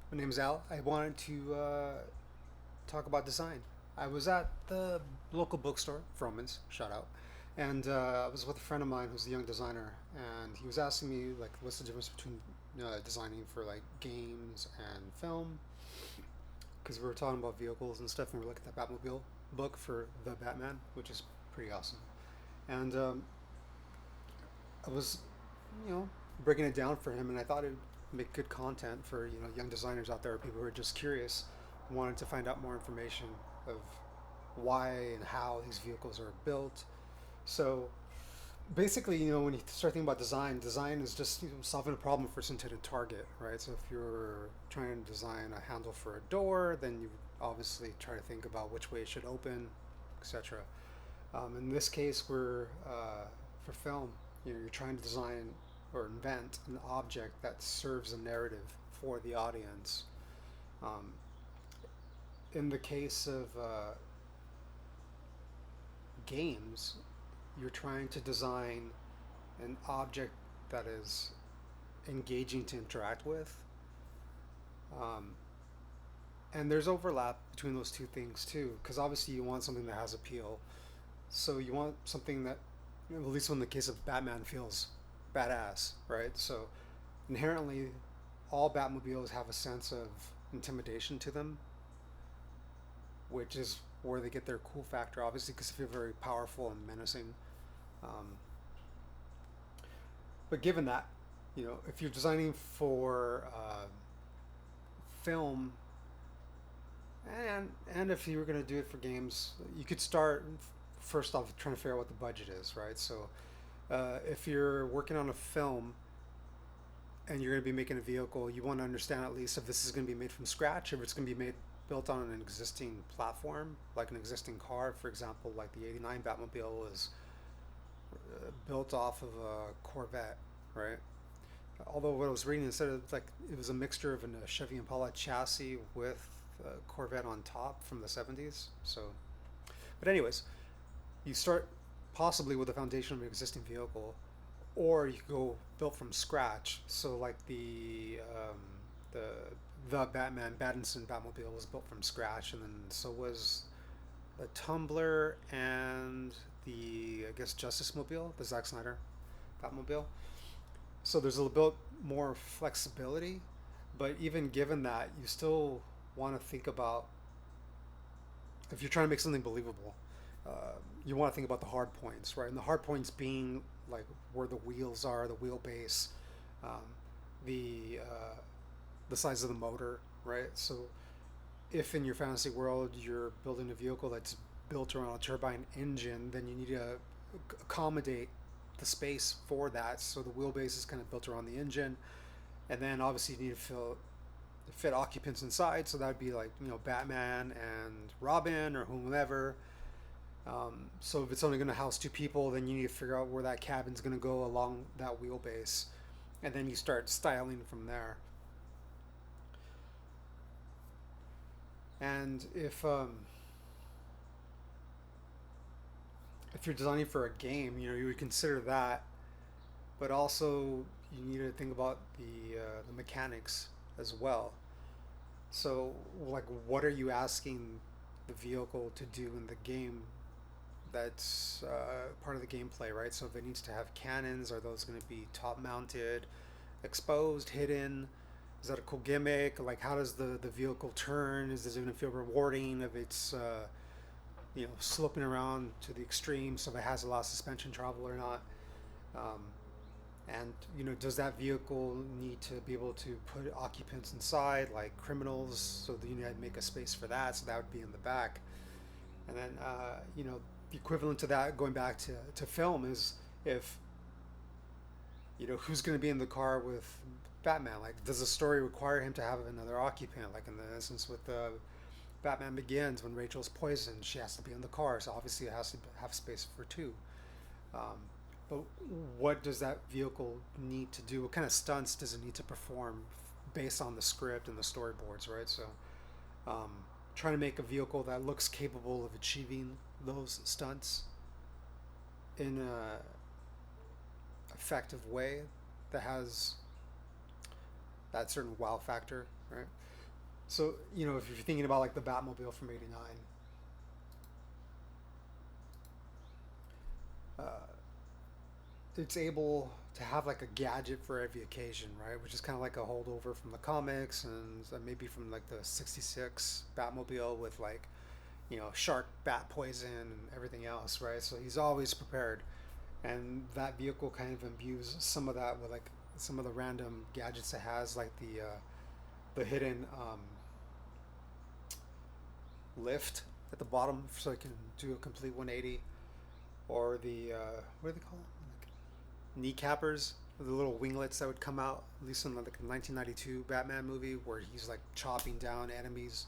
My name's Al. I wanted to talk about design. I was at the local bookstore, Froman's, shout out, and I was with a friend of mine who's a young designer, and he was asking me like, what's the difference between designing for like games and film? Because we were talking about vehicles and stuff, and we are looking at the Batmobile book for the Batman, which is pretty awesome. And I was, you know, breaking it down for him, and I thought it'd make good content for young designers out there, people who are just curious, wanted to find out more information of why and how these vehicles are built. So basically, when you start thinking about design, design is just solving a problem for some intended target, right? So if you're trying to design a handle for a door, then you obviously try to think about which way it should open, etc. In this case, we're for film. You're trying to design or invent an object that serves a narrative for the audience. Um, in the case of games, you're trying to design an object that is engaging to interact with. Um, and there's overlap between those two things too, because obviously you want something that has appeal. So you want something that, at least in the case of Batman, feels badass, right? So inherently, all Batmobiles have a sense of intimidation to them, which is where they get their cool factor, obviously, because they feel very powerful and menacing. Um, but given that, if you're designing for film, and if you were going to do it for games, you could start first off trying to figure out what the budget is, right? So if you're working on a film and you're going to be making a vehicle, you want to understand at least if this is going to be made from scratch, if it's going to be made built on an existing platform, like an existing car. For example, like the '89 Batmobile was built off of a Corvette, right? Although what I was reading, instead of like it was a mixture of a Chevy Impala chassis with a Corvette on top from the '70s. So, but anyways, you start possibly with the foundation of an existing vehicle, or you could go built from scratch. So like the the Batman Battinson Batmobile was built from scratch, and then so was the Tumbler and the, I guess, Justice Mobile, the Zack Snyder Batmobile. So there's a little bit more flexibility, but even given that, you still want to think about, if you're trying to make something believable, you want to think about the hard points, right? And the hard points being like where the wheels are, the wheelbase, um, the size of the motor, right? So if in your fantasy world you're building a vehicle that's built around a turbine engine, then you need to accommodate the space for that. So the wheelbase is kind of built around the engine, and then obviously you need to fit occupants inside. So that would be like Batman and Robin or whomever. So if it's only going to house two people, then you need to figure out where that cabin's going to go along that wheelbase, and then you start styling from there. And if you're designing for a game, you would consider that, but also you need to think about the mechanics as well. So, like, what are you asking the vehicle to do in the game? That's part of the gameplay, right? So, if it needs to have cannons, are those going to be top mounted, exposed, hidden? Is that a cool gimmick? Like, how does the vehicle turn? Is it going to feel rewarding if it's sloping around to the extreme, so if it has a lot of suspension travel or not? Um, and does that vehicle need to be able to put occupants inside, like criminals? So that you need to make a space for that. So that would be in the back. And then the equivalent to that, going back to film, is if who's going to be in the car with Batman? Like, does the story require him to have another occupant? Like in the instance with Batman Begins, when Rachel's poisoned, she has to be in the car, so obviously it has to have space for two. Um, but what does that vehicle need to do? What kind of stunts does it need to perform based on the script and the storyboards, right? So, um, trying to make a vehicle that looks capable of achieving those stunts in a effective way that has that certain wow factor, right? So, if you're thinking about like the Batmobile from '89, uh, it's able to have like a gadget for every occasion, right? Which is kind of like a holdover from the comics and maybe from like the '66 Batmobile with like, shark bat poison and everything else, right? So he's always prepared. And that vehicle kind of imbues some of that with like some of the random gadgets it has, like the hidden lift at the bottom so it can do a complete 180, or the what do they call them? Like kneecappers, the little winglets that would come out, at least in like the 1992 Batman movie, where he's like chopping down enemies,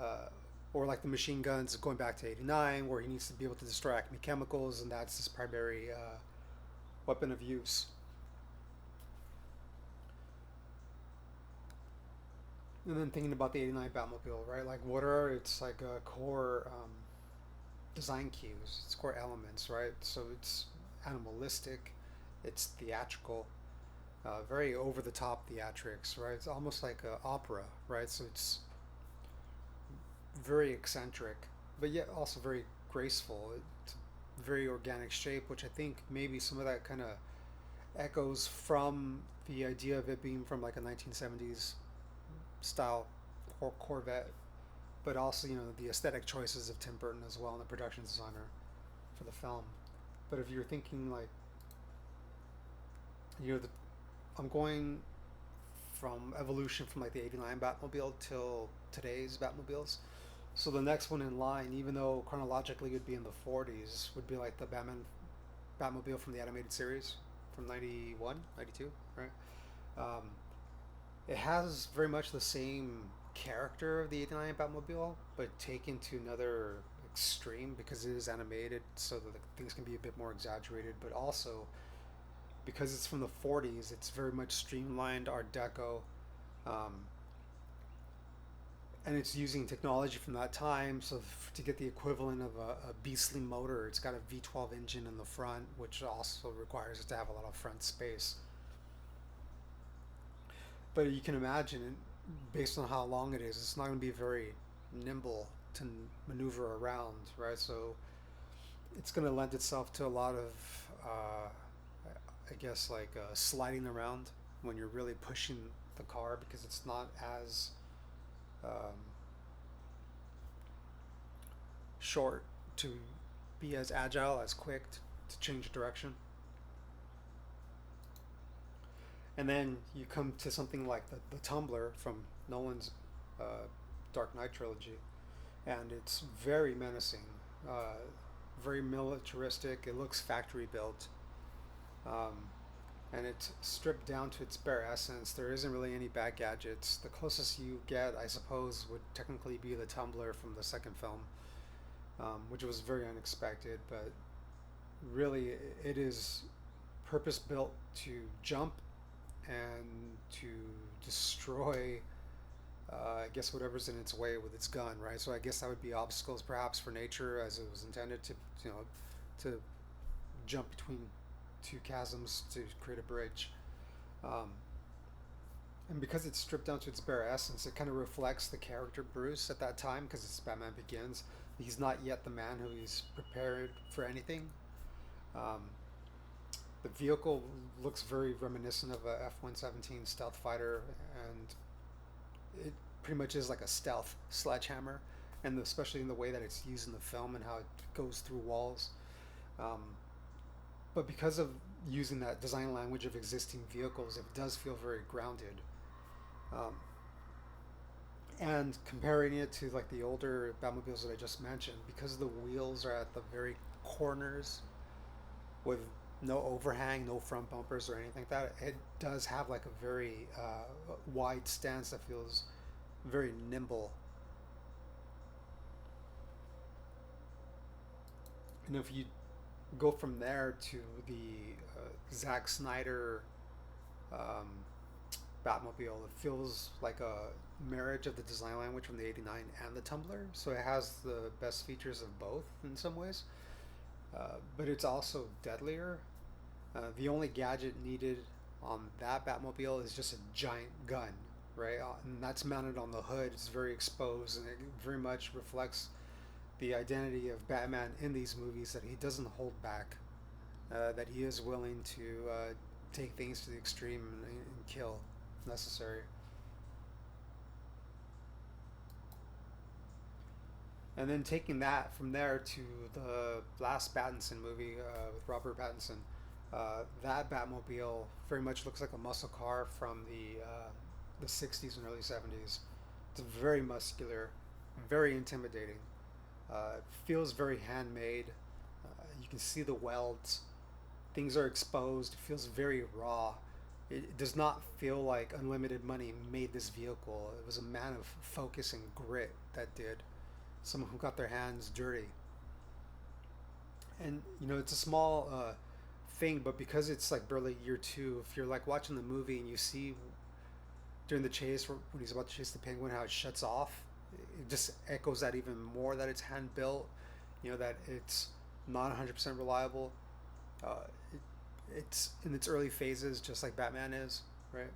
uh, or like the machine guns going back to '89, where he needs to be able to destroy acme chemicals, and that's his primary weapon of use. And then thinking about the '89 Batmobile, right? Like, what are its like core design cues, its core elements, right? So it's animalistic, it's theatrical, very over the top theatrics, right? It's almost like an opera, right? So it's very eccentric, but yet also very graceful. It's a very organic shape, which I think maybe some of that kind of echoes from the idea of it being from like a 1970s style Corvette, but also the aesthetic choices of Tim Burton as well and the production designer for the film. But if you're thinking like the, I'm going from evolution from like the '89 Batmobile till today's Batmobiles. So the next one in line, even though chronologically it would be in the '40s, would be like the Batmobile from the animated series from '91, '92, right? Um, it has very much the same character of the '89 Batmobile, but taken to another extreme because it is animated, so that the things can be a bit more exaggerated. But also because it's from the '40s, it's very much streamlined Art Deco, um, and it's using technology from that time. So to get the equivalent of a beastly motor, it's got a V12 engine in the front, which also requires it to have a lot of front space. But you can imagine, based on how long it is, it's not going to be very nimble to maneuver around, right? So it's going to lend itself to a lot of, I guess, like sliding around when you're really pushing the car because it's not as um, short to be as agile, as quick to change direction. And then you come to something like the Tumbler from Nolan's uh, Dark Knight trilogy, and it's very menacing, uh, very militaristic. It looks factory built, um, and it's stripped down to its bare essence. There isn't really any bad gadgets. The closest you get, I suppose, would technically be the Tumbler from the second film, which was very unexpected, but really it is purpose built to jump and to destroy, I guess, whatever's in its way with its gun, right? So I guess that would be obstacles perhaps for nature as it was intended to, you know, to jump between two chasms to create a bridge. Um, and because it's stripped down to its bare essence, it kind of reflects the character Bruce at that time because it's Batman Begins. He's not yet the man who is prepared for anything. Um, the vehicle looks very reminiscent of a F-117 stealth fighter, and it pretty much is like a stealth sledgehammer, and especially in the way that it's used in the film and how it goes through walls. Um, but because of using that design language of existing vehicles, it does feel very grounded. Um, and comparing it to like the older Batmobiles that I just mentioned, because the wheels are at the very corners with no overhang, no front bumpers or anything like that, it does have like a very wide stance that feels very nimble. And if you go from there to the Zack Snyder um, Batmobile, it feels like a marriage of the design language from the '89 and the Tumbler. So it has the best features of both in some ways, but it's also deadlier. The only gadget needed on that Batmobile is just a giant gun, right? And that's mounted on the hood. It's very exposed, and it very much reflects the identity of Batman in these movies, that he doesn't hold back, that he is willing to take things to the extreme and kill if necessary. And then taking that from there to the last Pattinson movie with Robert Pattinson, that Batmobile very much looks like a muscle car from the '60s and early '70s. It's very muscular, very intimidating. It feels very handmade. You can see the welds. Things are exposed. It feels very raw. It does not feel like unlimited money made this vehicle. It was a man of focus and grit that did. Someone who got their hands dirty. And it's a small thing, but because it's like barely year 2, if you're like watching the movie and you see during the chase when he's about to chase the penguin how it shuts off, it just echoes that even more, that it's hand built. That it's not 100% reliable. Uh, it, it's in its early phases, just like Batman is, right?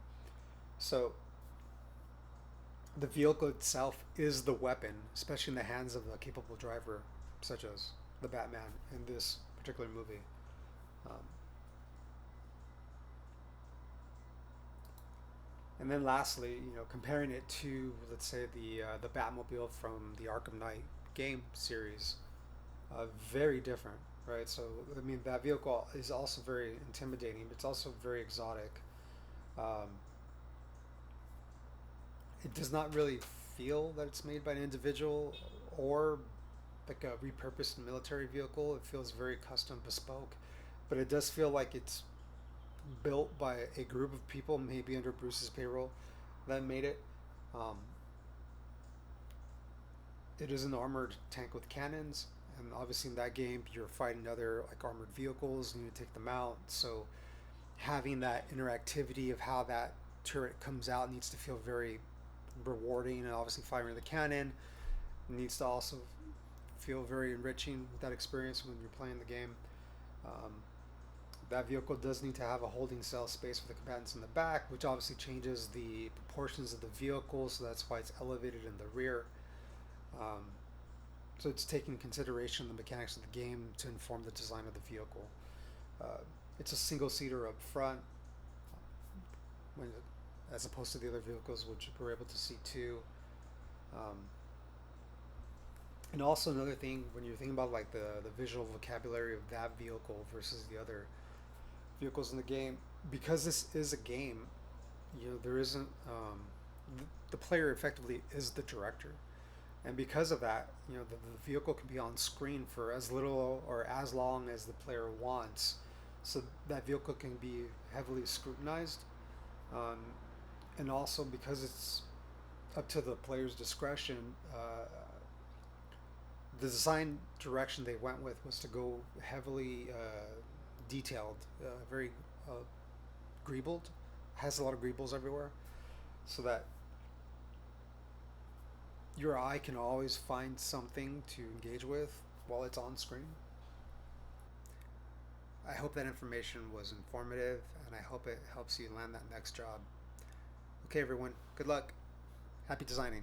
So the vehicle itself is the weapon, especially in the hands of a capable driver, such as the Batman in this particular movie. Um, and then lastly, comparing it to, let's say, the Batmobile from the Arkham Knight game series, very different, right? So I mean, that vehicle is also very intimidating, but it's also very exotic. Um, it does not really feel that it's made by an individual or like a repurposed military vehicle. It feels very custom, bespoke, but it does feel like it's built by a group of people, maybe under Bruce's payroll, that made it. Um, it is an armored tank with cannons, and obviously in that game you're fighting other like armored vehicles. You need to take them out. So having that interactivity of how that turret comes out needs to feel very rewarding, and obviously firing the cannon needs to also feel very enriching with that experience when you're playing the game. Um, that vehicle does need to have a holding cell space for the combatants in the back, which obviously changes the proportions of the vehicle, so that's why it's elevated in the rear. Um, so it's taking consideration the mechanics of the game to inform the design of the vehicle. Uh, it's a single seater up front, when, as opposed to the other vehicles, which we're able to see two. Um, and also another thing, when you're thinking about like the visual vocabulary of that vehicle versus the other vehicles in the game, because this is a game, there isn't the player effectively is the director, and because of that, the vehicle can be on screen for as little or as long as the player wants. So that vehicle can be heavily scrutinized, um, and also because it's up to the player's discretion. The design direction they went with was to go heavily detailed, very uh, greebled, has a lot of greebles everywhere, so that your eye can always find something to engage with while it's on screen. I hope that information was informative, and I hope it helps you land that next job. Okay, everyone, good luck. Happy designing.